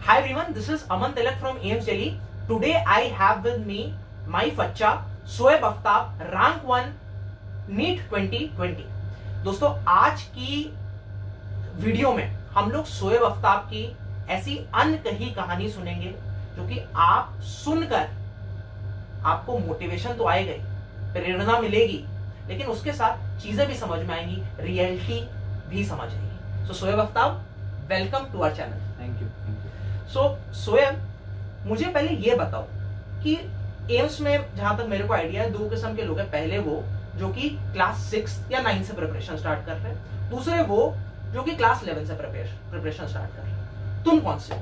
Hi everyone, this is Aman Tilak from AIMS Delhi. Today I have with me my बच्चा Shoaib Aftab, rank 1 NEET 2020। दोस्तों आज की video में हम लोग शोएब आफ्ताब की ऐसी अनकही कहानी सुनेंगे जो कि आप सुनकर आपको मोटिवेशन तो आएगा ही, प्रेरणा मिलेगी, लेकिन उसके साथ चीजें भी समझ में आएंगी, रियलिटी भी समझ आएगी। So Shoaib Aftab, welcome to our channel. Thank you. So Shoaib, मुझे पहले ये बताओ कि एम्स में जहां तक मेरे को आइडिया है, दो किस्म के लोग हैं। पहले वो जो कि क्लास 6 या 9 से प्रिपरेशन स्टार्ट कर रहे हैं, दूसरे वो जो कि क्लास 11 से प्रिपरेशन स्टार्ट कर रहे हैं। तुम कौन से?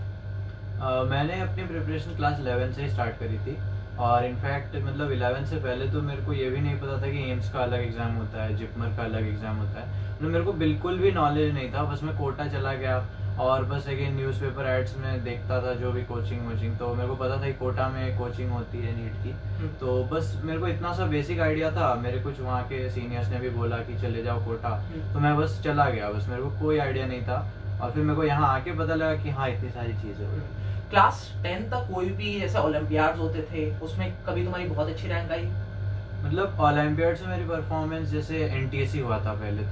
मैंने अपनी प्रिपरेशन क्लास 11 से ही स्टार्ट करी थी, और इनफैक्ट मतलब 11 से पहले तो मेरे को ये भी नहीं पता था कि एम्स का अलग एग्जाम होता है, जिपमर का अलग एग्जाम होता है। मतलब मेरे को बिल्कुल भी नॉलेज नहीं था। बस मैं कोटा चला गया और बस अगेन न्यूज़पेपर एड्स में देखता था जो भी कोचिंग, तो मेरे को पता था कि कोटा में कोचिंग होती है नीट की। तो बस मेरे को इतना सा बेसिक आइडिया था। मेरे कुछ वहाँ के सीनियर्स ने भी बोला कि चले जाओ कोटा, तो मैं बस चला गया। बस मेरे को कोई आइडिया नहीं था, और फिर मेरे को यहाँ आके पता लगा कि हाँ इतनी सारी चीज़ें हो। क्लास 10 तक कोई भी जैसे ओलंपियाड्स होते थे, उसमें कभी तुम्हारी बहुत अच्छी रैंक आई? मतलब ओलंपियाड से मेरी परफॉर्मेंस, जैसे एनटीएससी हुआ था पहले,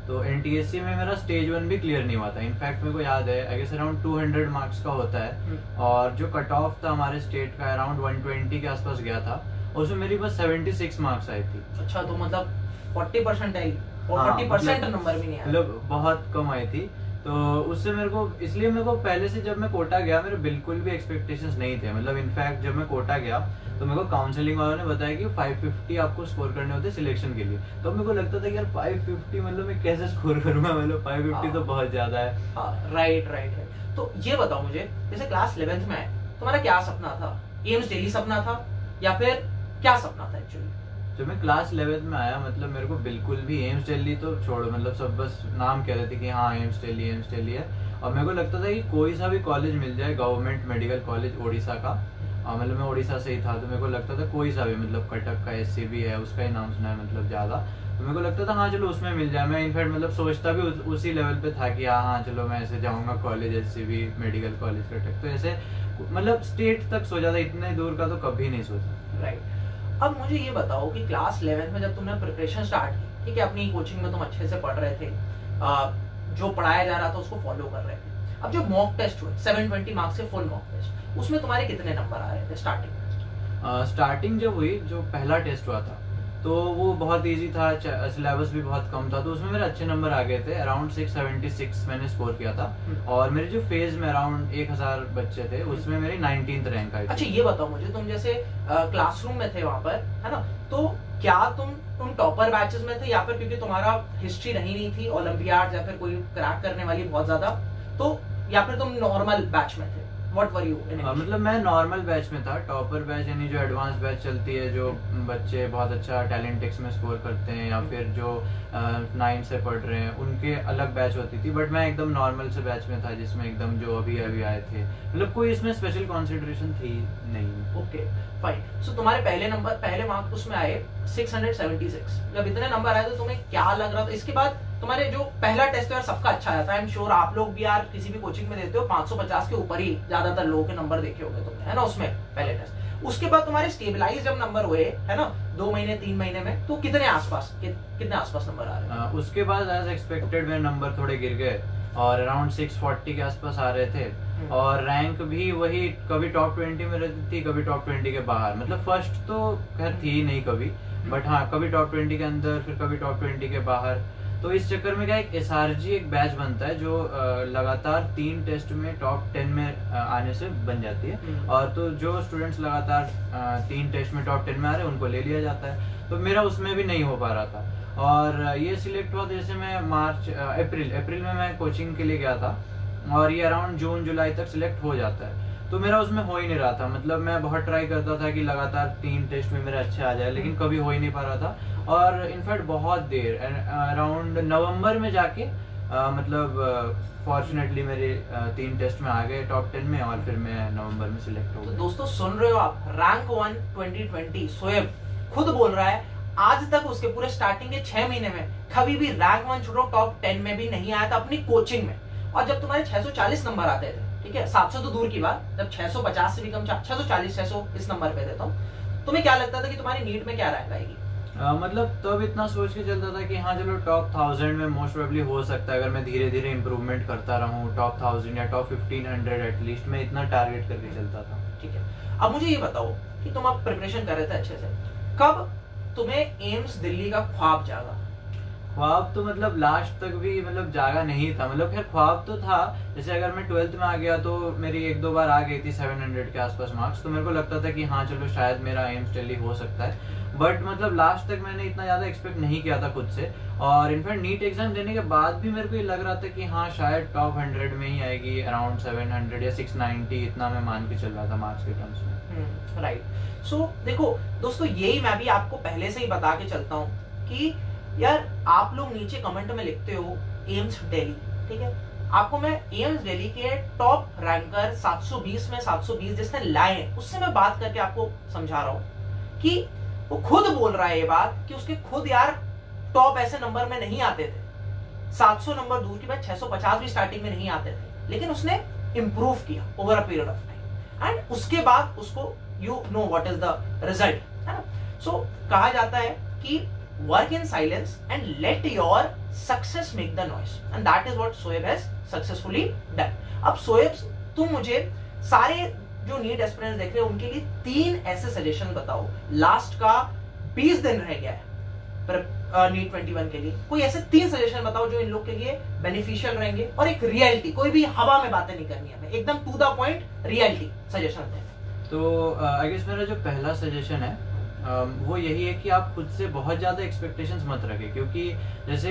तो एनटीएससी में मेरा स्टेज 1 भी क्लियर नहीं हुआ था। इनफैक्ट मेरे को याद है आई गेस अराउंड 200 मार्क्स का होता है, और जो कट ऑफ था हमारे स्टेट का अराउंड 120 के आसपास गया था, और उसमें मेरी बस 76 मार्क्स आई थी। अच्छा, तो मतलब 40% आई, और 40% नंबर भी नहीं आया, मतलब बहुत कम आई थी। तो उससे मेरे को पहले से जब मैं कोटा गया, मेरे बिल्कुल भी एक्सपेक्टेशंस नहीं थे। मतलब इनफैक्ट जब मैं कोटा गया तो मेरे को काउंसलिंग वालों ने बताया कि 550 आपको स्कोर करने होते सिलेक्शन के लिए। तो मेरे को लगता था कि यार 550 मतलब मैं कैसे स्कोर करूंगा, मतलब 550 तो बहुत ज्यादा है। राइट। तो ये बताओ मुझे, जैसे क्लास 11th में आए, तुम्हारा क्या सपना था? एम्स दिल्ली सपना था या फिर क्या सपना था एक्चुअली? जब मैं क्लास 11th में आया, मतलब मेरे को बिल्कुल भी एम्स दिल्ली तो छोड़ो, मतलब सब बस नाम कह रहे थे कि हाँ एम्स दिल्ली है। और मेरे को लगता था कि कोई सा भी कॉलेज मिल जाए, गवर्नमेंट मेडिकल कॉलेज ओडिशा का, मतलब मैं ओडिशा से ही था, तो मेरे को लगता था कोई सा भी, मतलब कटक का एससीबी है, उसका ही नाम सुना है मतलब ज़्यादा, तो मेरे को लगता था हाँ चलो उसमें मिल जाए। मैं इनफैक्ट मतलब सोचता भी उसी लेवल पे था कि हाँ चलो मैं ऐसे जाऊँगा college, SCB medical college Cuttack, तो ऐसे मतलब स्टेट तक सोचा था, इतने दूर का तो कभी नहीं सोचा। राइट। अब मुझे ये बताओ कि क्लास 11 में जब तुमने प्रिपरेशन स्टार्ट की, ठीक है, अपनी कोचिंग में तुम अच्छे से पढ़ रहे थे, जो पढ़ाया जा रहा था उसको फॉलो कर रहे थे। अब जो मॉक टेस्ट हुए 720 मार्क्स से फुल मॉक टेस्ट, उसमें तुम्हारे कितने नंबर आ रहे थे स्टार्टिंग में? स्टार्टिंग जब हुई, जो पहला टेस्ट हुआ था, तो वो बहुत इजी था, सिलेबस भी बहुत कम था, तो उसमें मेरे अच्छे नंबर आ गए थे। अराउंड 676 मैंने स्कोर किया था, और मेरे जो फेज में अराउंड 1000 बच्चे थे, उसमें मेरी 19th रैंक आई थी। अच्छा ये बताओ मुझे, तुम जैसे क्लासरूम में थे वहां पर, है ना, तो क्या तुम टॉपर बैचेस में थे, या फिर क्योंकि तुम्हारा हिस्ट्री रही नहीं थी ओलंपियाड या फिर कोई क्रैक करने वाली बहुत ज्यादा, तो या फिर तुम नॉर्मल बैच में थे? What were you in English? मतलब मैं नॉर्मल बैच में था। टॉपर बैच यानी जो एडवांस बैच चलती है, जो बच्चे बहुत अच्छा टैलेंट टेक्स में स्कोर करते हैं, या फिर जो 9 से पढ़ रहे हैं, उनके अलग बैच होती थी। बट मैं एकदम नॉर्मल से बैच में था, जिसमें एकदम जो अभी आए थे, मतलब कोई इसमें स्पेशल कंसिडरेशन थी नहीं। Okay fine. सो तुम्हारे पहले मार्क्स उसमें आए 676। जब इतने नंबर आए तो तुम्हें क्या लग रहा था? इसके बाद तुम्हारे जो पहला टेस्ट यार सबका अच्छा आया था, आई एम श्योर आप लोग भी यार किसी भी कोचिंग में देते हो 550 के ऊपर ही ज्यादातर लोगों के नंबर देखे होंगे तुमने, है ना, उसमें पहले टेस्ट। उसके बाद तुम्हारे स्टेबलाइज जब नंबर हुए, है ना, 2 महीने 3 महीने में, तो कितने आसपास नंबर आ रहे हैं? उसके बाद एज एक्सपेक्टेड मेरे नंबर थोड़े गिर गए, और अराउंड 640 के आसपास आ रहे थे, और रैंक भी वही, कभी टॉप 20 में रहती थी, कभी टॉप 20 के बाहर। मतलब फर्स्ट तो खैर थी नहीं कभी, बट हाँ कभी टॉप 20 के अंदर, फिर कभी टॉप 20 के बाहर। तो इस चक्कर में क्या, एक एसआरजी एक बैच बनता है जो लगातार 3 टेस्ट में टॉप 10 में आने से बन जाती है, और तो जो स्टूडेंट्स लगातार 3 टेस्ट में टॉप 10 में आ रहे हैं उनको ले लिया जाता है। तो मेरा उसमें भी नहीं हो पा रहा था, और ये सिलेक्ट हुआ, जैसे मैं अप्रैल में मैं कोचिंग के लिए गया था, और ये अराउंड जून जुलाई तक सिलेक्ट हो जाता है। तो मेरा उसमें हो ही नहीं रहा था। मतलब मैं बहुत ट्राई करता था कि लगातार 3 टेस्ट में मेरा अच्छे आ जाए, लेकिन कभी हो ही नहीं पा रहा था। और इनफैक्ट बहुत देर, अराउंड नवंबर में जाके मतलब फॉर्चुनेटली मेरे 3 टेस्ट में आ गए टॉप 10 में, और फिर मैं नवंबर में सिलेक्ट हो गया। तो दोस्तों सुन रहे हो आप, रैंक 1 2020 शोएब खुद बोल रहा है आज तक उसके पूरे स्टार्टिंग के 6 महीने में कभी भी रैंक 1 छोड़ो टॉप 10 में भी नहीं आया था अपनी कोचिंग में। और जब तुम्हारे 640 नंबर आते थे ठीक है, 700 तो दूर की बात, जब 650 से भी कम, 640 600 इस नंबर पे देता हूँ, तुम्हें क्या लगता था कि तुम्हारी नीट में क्या रैंक आएगी? मतलब तब इतना सोच के चलता था कि हाँ चलो टॉप 1000 में मोस्ट प्रोबेबली हो सकता है, अगर मैं धीरे धीरे इंप्रूवमेंट करता रहूँ, टॉप 1000 या टॉप 1500 एटलीस्ट, मैं इतना टारगेट करके चलता था। ठीक है, अब मुझे ये बताओ कि तुम अब प्रिपरेशन कर रहे थे अच्छे से, कब तुम्हें एम्स दिल्ली का ख्वाब जागा? ख्वाब तो मतलब लास्ट तक भी मतलब जागा नहीं था, मतलब खैर ख्वाब तो था। जैसे अगर मैं 12th में आ गया तो मेरी 1-2 बार आ गई थी 700 के आसपास मार्क्स, तो मेरे को लगता था कि हाँ चलो शायद मेरा एम्स दिल्ली हो सकता है, बट मतलब लास्ट तक मैंने इतना ज्यादा एक्सपेक्ट नहीं किया था खुद से। और इनफैक्ट नीट एग्जाम देने के बाद भी मेरे को ये लग रहा था कि हाँ शायद टॉप 100 में ही आएगी, अराउंड 700 या 690, इतना मैं मान के चल रहा था मार्क्स के टर्म्स में। राइट। सो देखो दोस्तों, यही मैं भी आपको पहले से ही बता के चलता हूँ कि यार आप लोग नीचे कमेंट में लिखते हो एम्स दिल्ली, ठीक है, आपको मैं एम्स दिल्ली के टॉप रैंकर 720 में 720 जिसने लाए हैं उससे मैं बात करके आपको समझा रहा हूँ कि वो खुद बोल रहा है ये बात कि उसके खुद यार टॉप ऐसे नंबर में नहीं आते थे, 700 नंबर दूर की बात 650 भी स्टार्टिंग में नहीं आते थे, लेकिन उसने इंप्रूव किया over a period of time, and उसके बाद उसको you know what is the result, है ना। सो कहा जाता है कि work in silence and let your success make the noise, and that is what Shoaib has successfully done. अब शोएब, तुम मुझे सारे जो नीट एस्पिरेंट्स देख रहे हो उनके लिए 3 ऐसे सजेशन बताओ, लास्ट का 20 दिन रह गया है नीट 21 के लिए, कोई ऐसे 3 सजेशन बताओ जो इन लोग के लिए बेनिफिशियल रहेंगे, और एक रियलिटी, कोई भी हवा में बातें नहीं करनी है, एकदम to the point reality suggestion दें। तो आई गेस मेरा जो पहला सजेशन है वो यही है कि आप खुद से बहुत ज़्यादा एक्सपेक्टेशंस मत रखें, क्योंकि जैसे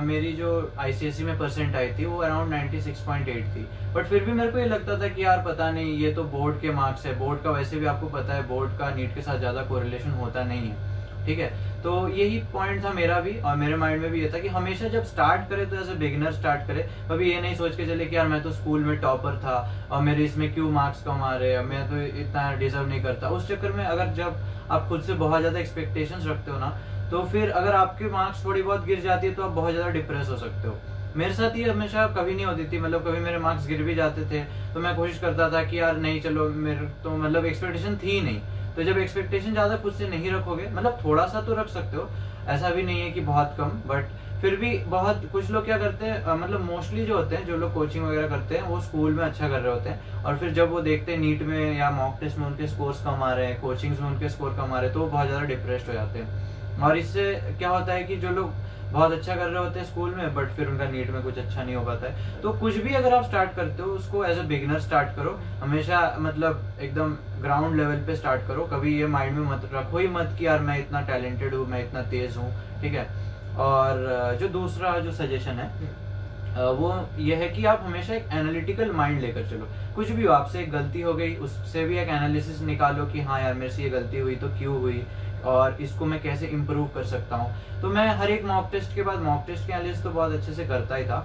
मेरी जो आईसीएसई में परसेंट आई थी वो अराउंड 96.8 थी, बट फिर भी मेरे को ये लगता था कि यार पता नहीं, ये तो बोर्ड के मार्क्स है, बोर्ड का वैसे भी आपको पता है बोर्ड का नीट के साथ ज़्यादा कोरिलेशन होता नहीं है, ठीक है। तो यही पॉइंट था मेरा भी, और मेरे माइंड में भी ये था कि हमेशा जब स्टार्ट करे तो एज ए बिगिनर स्टार्ट करे, कभी ये नहीं सोच के चले कि यार मैं तो स्कूल में टॉपर था और मेरे इसमें क्यों मार्क्स कम आ रहे हैं, मैं तो इतना डिजर्व नहीं करता। उस चक्कर में अगर जब आप खुद से बहुत ज्यादा एक्सपेक्टेशंस रखते हो ना, तो फिर अगर आपके मार्क्स थोड़ी बहुत गिर जाती है तो आप बहुत ज्यादा डिप्रेस हो सकते हो। मेरे साथ ये हमेशा कभी नहीं होती थी, मतलब कभी मेरे मार्क्स गिर भी जाते थे तो मैं कोशिश करता था कि यार नहीं चलो, मेरे तो मतलब एक्सपेक्टेशन थी नहीं। तो जब एक्सपेक्टेशन ज्यादा खुद से नहीं रखोगे, मतलब थोड़ा सा तो रख सकते हो, ऐसा भी नहीं है कि बहुत कम, बट फिर भी बहुत कुछ लोग क्या करते हैं, मतलब मोस्टली जो होते हैं, जो लोग कोचिंग वगैरह करते हैं वो स्कूल में अच्छा कर रहे होते हैं, और फिर जब वो देखते हैं नीट में या मॉक टेस्ट में उनके स्कोर्स कम आ रहे हैं, कोचिंग्स में उनके स्कोर कम आ रहे हैं, तो वो बहुत ज्यादा डिप्रेस्ड हो जाते हैं। और इससे क्या होता है कि जो लोग बहुत अच्छा कर रहे होते हैं स्कूल में, बट फिर उनका नीट में कुछ अच्छा नहीं हो पाता है। तो कुछ भी अगर आप स्टार्ट करते हो उसको एज ए बिगिनर स्टार्ट करो, हमेशा मतलब एकदम ग्राउंड लेवल पे स्टार्ट करो, कभी ये माइंड में मत रखो ही मत कि यार मैं इतना टैलेंटेड हूँ, मैं इतना तेज हूँ, ठीक है। और जो दूसरा जो सजेशन है वो ये है कि आप हमेशा एक एनालिटिकल माइंड लेकर चलो। कुछ भी हो, आपसे एक गलती हो गई, उससे भी एक एनालिसिस निकालो कि हाँ यार मेरे से ये गलती हुई तो क्यों हुई, और इसको मैं कैसे इम्प्रूव कर सकता हूँ। तो मैं हर एक मॉक टेस्ट के बाद मॉक टेस्ट के एनालिसिस तो बहुत अच्छे से करता ही था,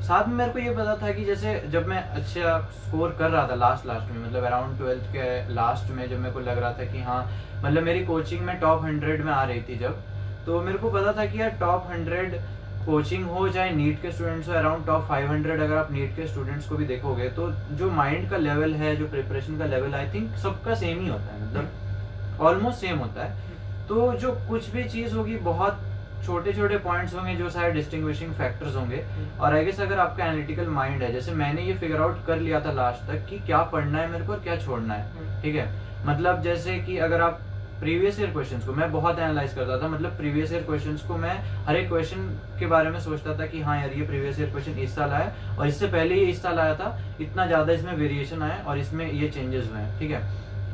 साथ में मेरे को ये पता था कि जैसे जब मैं अच्छा स्कोर कर रहा था लास्ट में, मतलब अराउंड 12th के लास्ट में, जब मेरे को लग रहा था कि हाँ मतलब मेरी कोचिंग में टॉप 100 में आ रही थी जब, तो मेरे को पता था कि यार टॉप 100 कोचिंग हो चाहे नीट के स्टूडेंट्स हो, अराउंड टॉप 500 अगर आप नीट के स्टूडेंट्स को भी देखोगे तो जो माइंड का लेवल है, जो प्रिपरेशन का लेवल, आई थिंक सबका सेम ही होता है, मतलब ऑलमोस्ट सेम होता है। तो जो कुछ भी चीज होगी, बहुत छोटे छोटे पॉइंट्स होंगे जो सारे डिस्टिंग्विशिंग फैक्टर्स होंगे, और आई गेस अगर आपका एनालिटिकल माइंड है, जैसे मैंने ये फिगर आउट कर लिया था लास्ट तक कि क्या पढ़ना है मेरे को और क्या छोड़ना है, ठीक है। मतलब जैसे कि अगर आप प्रीवियस ईयर क्वेश्चंस को, मैं बहुत एनालाइज करता था, मतलब प्रीवियस ईयर क्वेश्चंस को मैं हर एक क्वेश्चन के बारे में सोचता था कि हाँ यार ये प्रीवियस ईयर क्वेश्चन इस साल आया, और इससे पहले ये इस साल आया था, इतना ज्यादा इसमें वेरिएशन आया और इसमें ये चेंजेस हुए हैं, ठीक है।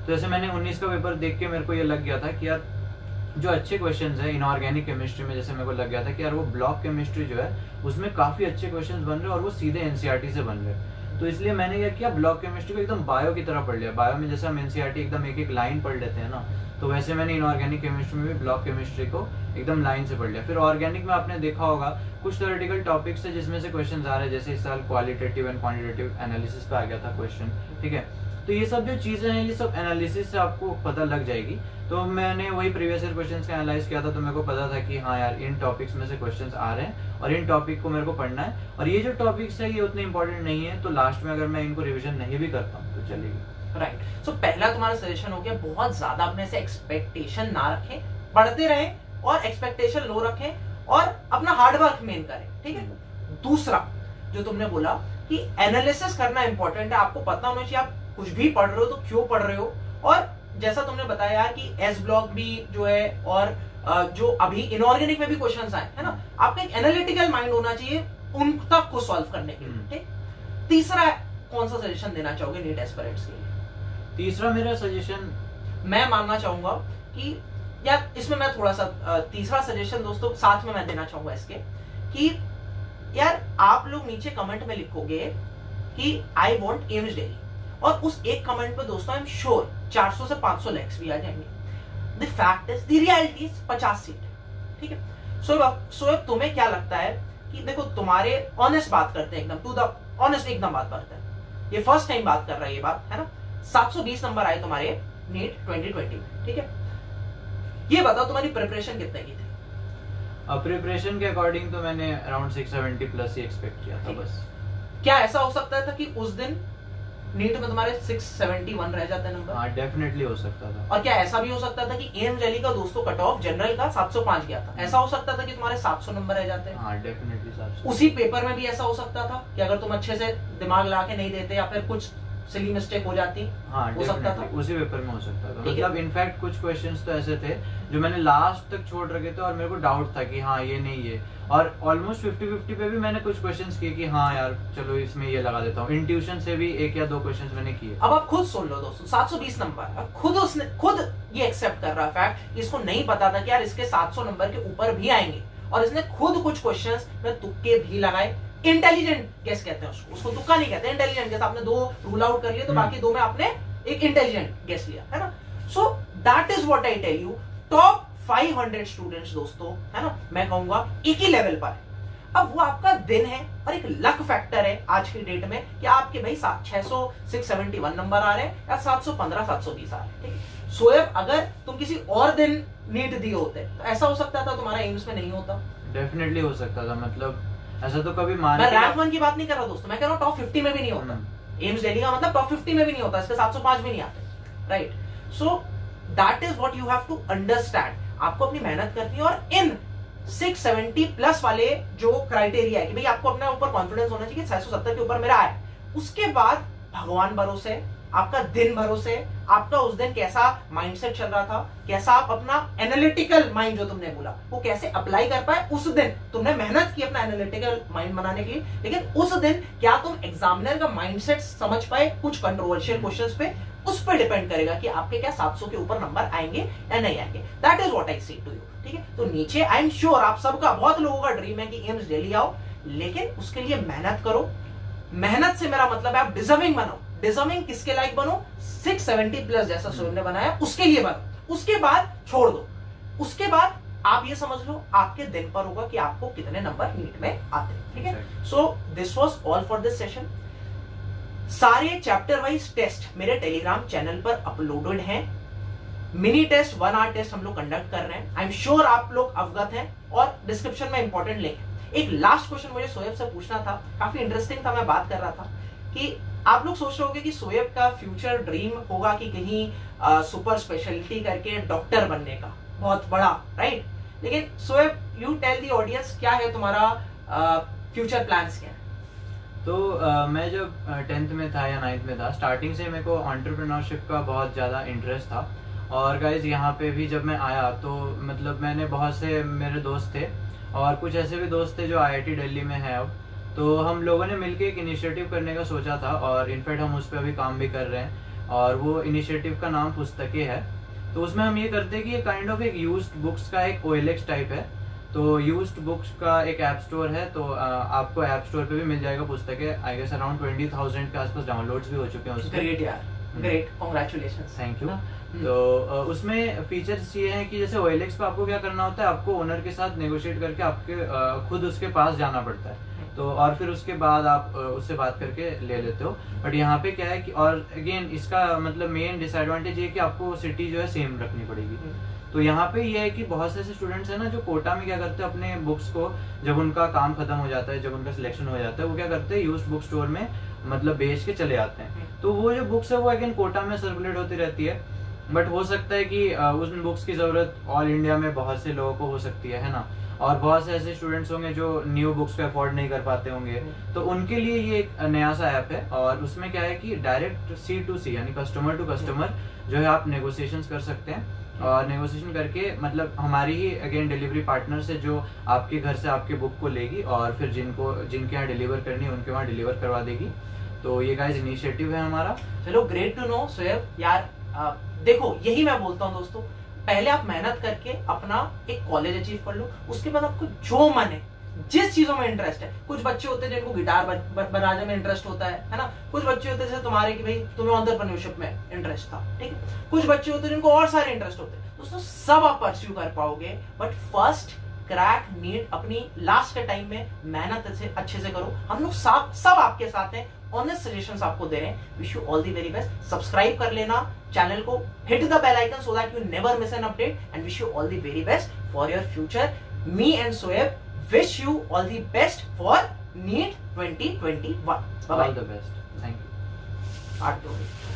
तो जैसे मैंने 19 का पेपर देख के मेरे को ये लग गया था कि यार जो अच्छे क्वेश्चंस है इनऑर्गेनिक केमिस्ट्री में, जैसे मेरे को लग गया था कि यार वो ब्लॉक केमिस्ट्री जो है उसमें काफी अच्छे क्वेश्चंस बन रहे हैं और वो सीधे एनसीईआरटी से बन रहे हैं। तो इसलिए मैंने क्या किया, ब्लॉक केमिस्ट्री को एकदम बायो की तरह पढ़ लिया। बायो में जैसे हम एनसीईआरटी एकदम एक एक लाइन पढ़ लेते हैं ना, तो वैसे मैंने इनऑर्गेनिक केमिस्ट्री में भी ब्लॉक केमिस्ट्री को एकदम लाइन से पढ़ लिया। फिर ऑर्गेनिक में आपने देखा होगा कुछ थ्योरेटिकल टॉपिक्स है जिसमें से क्वेश्चन आ रहे हैं, जैसे इस साल क्वालिटेटिव एंड क्वांटिटेटिव एनालिसिस पे आ गया था क्वेश्चन, ठीक है। तो ये सब जो चीजें हैं ये सब एनालिसिस से आपको पता लग जाएगी। तो मैंने वही प्रीवियस ईयर क्वेश्चंस का एनालाइज किया था, तो मेरे को पता था कि हाँ यार इन टॉपिक्स में से क्वेश्चंस आ रहे हैं और इन टॉपिक को मेरे को पढ़ना है, और ये जो टॉपिक्स है ये उतने इंपॉर्टेंट नहीं है, तो लास्ट में अगर मैं इनको रिविजन नहीं भी करता हूँ तो चलेगी। राइट। सो पहला तुम्हारा सजेशन हो गया, बहुत ज्यादा अपने से एक्सपेक्टेशन ना रखें, पढ़ते रहें और एक्सपेक्टेशन लो रखें और अपना हार्डवर्क मेन करें, ठीक है। दूसरा जो तुमने बोला कि एनालिसिस करना इंपॉर्टेंट है, आपको पता होना चाहिए आप कुछ भी पढ़ रहे हो तो क्यों पढ़ रहे हो, और जैसा तुमने बताया यार कि एस ब्लॉक भी जो है और जो अभी इनऑर्गेनिक में भी क्वेश्चंस आए है ना, आपका एक एनालिटिकल माइंड होना चाहिए उन तक को सॉल्व करने के लिए, ठीक। तीसरा कौन सा सजेशन देना चाहोगे नीट एस्पिरेंट्स के लिए? तीसरा मेरा सजेशन मैं मानना चाहूंगा कि यार इसमें मैं थोड़ा सा तीसरा सजेशन दोस्तों साथ में मैं देना चाहूंगा इसके, कि यार आप लोग नीचे कमेंट में लिखोगे कि आई वांट एम्स दिल्ली, और उस एक कमेंट पे दोस्तों आई एम श्योर 400 से 500 लाइक्स भी आ जाएंगे। The fact is, the reality is 50 seat, ठीक है। सो तुम्हें क्या लगता है कि देखो तुम्हारे ऑनेस्ट बात करते हैं, एकदम टू द ऑनेस्ट एकदम बात करते हैं, ये फर्स्ट टाइम बात कर रहा है ये बात है ना, 720 नंबर आए तुम्हारे नीट 2020 में, ठीक है। ये बताओ तुम्हारी प्रिपरेशन कितने की थी? प्रिपरेशन के अकॉर्डिंग तो मैंने अराउंड 670 प्लस ही एक्सपेक्ट किया था बस। क्या ऐसा हो सकता था कि उस दिन नीट में तुम्हारे 671 रह जाते नंबर? हाँ डेफिनेटली हो सकता था। और क्या ऐसा भी हो सकता था कि एम्स दिल्ली का दोस्तों कट ऑफ जनरल का 705 गया था, ऐसा हो सकता था कि तुम्हारे 700 नंबर रह जाते? हाँ डेफिनेटली 700। उसी पेपर में भी ऐसा हो सकता था कि अगर तुम अच्छे से दिमाग लगा के नहीं देते या फिर कुछ सिली मिस्टेक हो जाती, हाँ हो सकता था उसी पेपर में हो सकता था। मतलब इनफैक्ट कुछ क्वेश्चंस तो ऐसे थे जो मैंने लास्ट तक छोड़ रखे थे और मेरे को डाउट था कि हाँ ये नहीं ये, और ऑलमोस्ट 50-50 पे भी मैंने कुछ क्वेश्चंस किए कि हाँ यार चलो इसमें ये लगा देता हूँ। इंट्यूशन से भी 1 या 2 क्वेश्चंस मैंने किए। अब आप खुद सुन लो दोस्तों, 720 नंबर, खुद ये एक्सेप्ट कर रहा है फैक्ट, इसको नहीं पता था कि यार इसके 700 नंबर के ऊपर भी आएंगे, और इसने खुद कुछ क्वेश्चंस में तुक्के भी लगाए। इंटेलिजेंट गेस कहते हैं उसको तुक्का नहीं कहते, इंटेलिजेंट गेस। आपने 2 रूल आउट कर लिए तो बाकी 2 में आपने एक इंटेलिजेंट गेस लिया, है ना। So that is what I tell you, top 500 students दोस्तों, है ना, मैं कहूंगा एक ही लेवल पर है। अब वो आपका दिन है और एक लक फैक्टर है आज की डेट में कि आपके भाई 671 नंबर आ रहे हैं या 715 720 आ रहे हैं, ठीक है। सोएब अगर तुम किसी और दिन नीट दिए होते तो ऐसा हो सकता था तुम्हारा एम्स में नहीं होता? डेफिनेटली हो सकता था। मतलब ऐसा तो कभी मान, मैं रैंक 1 की बात नहीं कर रहा दोस्तों, मैं कह रहा हूँ टॉप 50 में भी नहीं होता। एम्स दिल्ली का मतलब टॉप 50 में भी नहीं होता, इसके 705 भी नहीं आते, right. So that is what you have to understand. आपको अपनी मेहनत करनी है और इन 670 प्लस वाले जो क्राइटेरिया है कि भाई आपको अपने ऊपर कॉन्फिडेंस होना चाहिए 670 के ऊपर मेरा आए, उसके बाद भगवान भरोसे, आपका दिन भरोसे, आपका उस दिन कैसा माइंडसेट चल रहा था, कैसा आप अपना एनालिटिकल माइंड जो तुमने बोला वो कैसे अप्लाई कर पाए। उस दिन तुमने मेहनत की अपना एनालिटिकल माइंड बनाने के लिए, लेकिन उस दिन क्या तुम एग्जामिनर का माइंडसेट समझ पाए कुछ कंट्रोवर्शियल क्वेश्चंस पे, उस पर डिपेंड करेगा कि आपके क्या 700 के ऊपर नंबर आएंगे या नहीं आएंगे। दैट इज व्हाट आई से टू यू, ठीक है। तो नीचे आई एम श्योर आप सबका, बहुत लोगों का ड्रीम है कि एम्स दिल्ली आओ, लेकिन उसके लिए मेहनत करो। मेहनत से मेरा मतलब है आप डिजर्विंग बनो। डिजर्विंग किसके लायक बनो? 670 प्लस जैसा सोएब ने बनाया उसके लिए बनो। उसके बाद छोड़ दो, उसके बाद आप ये समझ लो आपके दिन पर होगा कि आपको कितने नंबर नीट में आते हैं, ठीक है। So this was all for this session. सारे चैप्टर वाइज टेस्ट मेरे टेलीग्राम चैनल पर अपलोडेड हैं। मिनी टेस्ट 1 आवर टेस्ट हम लोग कंडक्ट कर रहे हैं। आई एम श्योर आप लोग अवगत हैं, और डिस्क्रिप्शन में इंपॉर्टेंट लिंक है। एक लास्ट क्वेश्चन मुझे सोएब से पूछना था, काफी इंटरेस्टिंग था, मैं बात कर रहा था कि आप लोग सोच रहे होंगे कि सोएब का फ्यूचर ड्रीम होगा कि कहीं सुपर स्पेशलिटी करके डॉक्टर बनने का, बहुत बड़ा, राइट। लेकिन Shoaib you tell the audience, क्या है तुम्हारा फ्यूचर प्लान्स क्या है? तो मैं जब 10th में था या 9th में था, स्टार्टिंग से मेरे को एंटरप्रेन्योरशिप का बहुत ज़्यादा इंटरेस्ट था। और गाइज यहाँ पे भी जब मैं आया तो मतलब मैंने बहुत से मेरे दोस्त थे और कुछ ऐसे भी दोस्त थे जो IIT दिल्ली में है अब, तो हम लोगों ने मिलकर एक इनिशिएटिव करने का सोचा था, और इनफैक्ट हम उस पर अभी काम भी कर रहे हैं। और वो इनिशिएटिव का नाम पुस्तकें है। तो उसमें हम ये करते हैं कि ये काइंड ऑफ एक यूज्ड बुक्स का एक OLX टाइप है। तो यूज्ड बुक्स का एक ऐप स्टोर है, तो आपको ऐप स्टोर पे भी मिल जाएगा पुस्तकें। आई गेस अराउंड 20,000 के आसपास डाउनलोड्स भी हो चुके हैं उसके। ग्रेट यार। Great, congratulations. Thank you. तो उसमें फीचर्स ये हैं कि जैसे OLX पे आपको क्या करना होता है, आपको ओनर के साथ नेगोशिएट करके आपके खुद उसके पास जाना पड़ता है, तो और फिर उसके बाद आप उससे बात करके ले लेते हो। बट यहाँ पे क्या है कि, और अगेन इसका मतलब मेन डिसएडवांटेज ये है कि आपको सिटी जो है सेम रखनी पड़ेगी। तो यहाँ पे ये है कि बहुत से ऐसे स्टूडेंट्स हैं ना जो कोटा में क्या करते हैं, अपने बुक्स को जब उनका काम खत्म हो जाता है, जब उनका सिलेक्शन हो जाता है, वो क्या करते हैं यूज्ड बुक स्टोर में मतलब बेच के चले आते हैं। तो वो जो बुक्स है वो अगेन कोटा में सर्कुलेट होती रहती है, बट हो सकता है कि उन बुक्स की जरूरत ऑल इंडिया में बहुत से लोगों को हो सकती है ना, और बहुत से ऐसे स्टूडेंट्स होंगे जो न्यू बुक्स को अफोर्ड नहीं कर पाते होंगे, तो उनके लिए ये एक नया सा ऐप है। और उसमें क्या है कि डायरेक्ट C2C यानी कस्टमर टू कस्टमर जो है आप नेगोशिएशंस कर सकते हैं, और नेगोशिएशन करके मतलब हमारी ही अगेन डिलीवरी पार्टनर से जो आपके घर से आपके बुक को लेगी और फिर जिनके यहाँ डिलीवर करनी है उनके वहाँ डिलीवर करवा देगी। तो ये गाइस इनिशिएटिव है हमारा। चलो ग्रेट टू नो शोएब यार। देखो यही मैं बोलता हूँ दोस्तों, पहले आप मेहनत करके अपना एक कॉलेज अचीव कर लो, उसके बाद आपको जो मन है, जिस चीजों में इंटरेस्ट है। कुछ बच्चे होते हैं जिनको गिटार बजाने में इंटरेस्ट होता है ना। कुछ बच्चे होते हैं जैसे तुम्हारे कि भाई तुम्हें एंटरप्रेन्योरशिप में इंटरेस्ट था, ठीक है। कुछ बच्चे होते हैं जिनको और सारे इंटरेस्ट होते हैं। दोस्तों सब आप परस्यू कर पाओगे, बट फर्स्ट क्रैक नीट अपनी लास्ट के टाइम में मेहनत से अच्छे से करो। हम लोग सब आपके साथ हैं, ऑनेस्ट सजेशंस आपको दे रहे हैं। Wish you all the very best. Subscribe कर लेना चैनल को, hit the bell icon so that you never miss an update, and wish you all the very best for your future. Me and Shoaib wish you all the best for NEET 2021. Bye bye. All the best. Thank you.